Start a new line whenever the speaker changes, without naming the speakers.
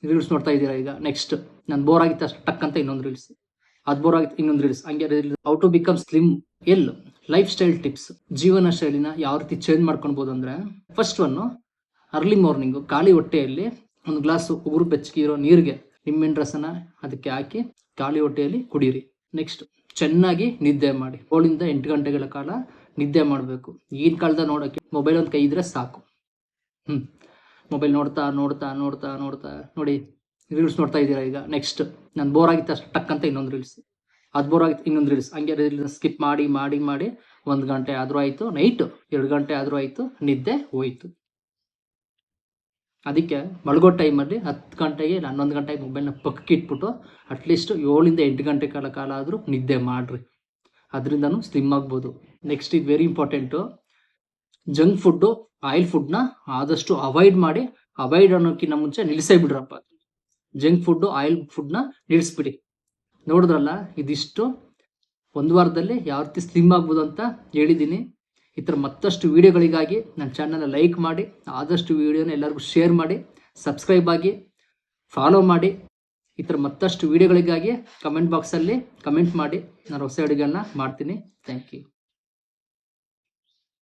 Reels ನೋಡ್ತಾ ಇದ್ದೀರಾ ಈಗ. ನೆಕ್ಸ್ಟ್ ನಾನು ಬೋರ್ ಆಗಿತ್ತು ಅಷ್ಟು ಟಕ್ ಅಂತ ಇನ್ನೊಂದು ರೀಲ್ಸ್, ಅದು ಬೋರ್ ಆಗಿತ್ತು ಇನ್ನೊಂದು ರೀಲ್ಸ್, ಹಂಗೆ how to become slim. Lifestyle tips, ಜೀವನ ಶೈಲಿನ ಯಾವ ರೀತಿ ಚೇಂಜ್ ಮಾಡ್ಕೊಳ್ಬೋದು ಅಂದ್ರೆ, ಫಸ್ಟ್ ಒನ್ನು ಅರ್ಲಿ ಮಾರ್ನಿಂಗು ಖಾಲಿ ಹೊಟ್ಟೆಯಲ್ಲಿ ಒಂದು ಗ್ಲಾಸ್ ಉಗುರು ಬೆಚ್ಚಗಿರೋ ನೀರಿಗೆ ನಿಂಬೆಹಣ್ಣು ರಸನ ಅದಕ್ಕೆ ಹಾಕಿ ಖಾಲಿ ಹೊಟ್ಟೆಯಲ್ಲಿ ಕುಡೀರಿ. ನೆಕ್ಸ್ಟ್ ಚೆನ್ನಾಗಿ ನಿದ್ದೆ ಮಾಡಿ, 7 8 ಗಂಟೆಗಳ ಕಾಲ ನಿದ್ದೆ ಮಾಡಬೇಕು. ಈಗಿನ ಕಾಲದ ನೋಡೋಕ್ಕೆ ಮೊಬೈಲ್ ಒಂದು ಕೈ ಇದ್ರೆ ಸಾಕು. ಮೊಬೈಲ್ ನೋಡ್ತಾ ನೋಡ್ತಾ ನೋಡ್ತಾ ನೋಡ್ತಾ ನೋಡಿ ರೀಲ್ಸ್ ನೋಡ್ತಾ ಇದ್ದೀರಾ ಈಗ. ನೆಕ್ಸ್ಟ್ ನಾನು ಬೋರ್ ಆಗಿತ್ತು ಅಷ್ಟು ಟಕ್ ಅಂತ ಇನ್ನೊಂದು ರೀಲ್ಸ್, ಅದು ಬೋರ್ ಆಗಿತ್ತು ಇನ್ನೊಂದು ರೀಲ್ಸ್, ಹಂಗೆ ಸ್ಕಿಪ್ ಮಾಡಿ ಮಾಡಿ ಮಾಡಿ 1 ಗಂಟೆ ಆದರೂ ಆಯಿತು, ನೈಟು 2 ಗಂಟೆ ಆದರೂ ಆಯಿತು, ನಿದ್ದೆ ಹೋಯಿತು. ಅದಕ್ಕೆ ಮಲಗೋ ಟೈಮಲ್ಲಿ 10 ಗಂಟೆಗೆ 11 ಗಂಟೆಗೆ ಮೊಬೈಲ್ನ ಪಕ್ಕಕ್ಕೆ ಇಟ್ಬಿಟ್ಟು ಅಟ್ಲೀಸ್ಟ್ 7 8 ಗಂಟೆಗಳ ಕಾಲ ಆದರೂ ನಿದ್ದೆ ಮಾಡಿರಿ. ಅದರಿಂದನೂ ಸ್ಲಿಮ್ ಆಗ್ಬೋದು. ನೆಕ್ಸ್ಟ್ ಇದು very important, junk food oil ಫುಡ್ನ ಆದಷ್ಟು ಅವಾಯ್ಡ್ ಮಾಡಿ. ಅವಾಯ್ಡ್ ಅನ್ನೋಕ್ಕಿಂತ ಮುಂಚೆ ನಿಲ್ಲಿಸೇ ಬಿಡ್ರಪ್ಪ. ಜಂಕ್ ಫುಡ್ಡು ಆಯಿಲ್ ಫುಡ್ನ ನಿಲ್ಲಿಸ್ಬಿಡಿ. ನೋಡಿದ್ರಲ್ಲ, ಇದಿಷ್ಟು 1 ವಾರದಲ್ಲಿ ಯಾವ ರೀತಿ ಸ್ಲಿಮ್ ಆಗ್ಬೋದು ಅಂತ ಹೇಳಿದ್ದೀನಿ. ಈ ಥರ ಮತ್ತಷ್ಟು ವೀಡಿಯೋಗಳಿಗಾಗಿ ನನ್ನ ಚಾನಲ್ನ ಲೈಕ್ ಮಾಡಿ, ಆದಷ್ಟು ವೀಡಿಯೋನ ಎಲ್ಲರಿಗೂ ಶೇರ್ ಮಾಡಿ, ಸಬ್ಸ್ಕ್ರೈಬ್ ಆಗಿ, ಫಾಲೋ ಮಾಡಿ. ಈ ಥರ ಮತ್ತಷ್ಟು ವೀಡಿಯೋಗಳಿಗಾಗಿ ಕಮೆಂಟ್ ಬಾಕ್ಸಲ್ಲಿ ಕಮೆಂಟ್ ಮಾಡಿ, ನಾನು ಹೊಸ ಅಡುಗೆಗಳನ್ನ ಮಾಡ್ತೀನಿ. Thank you.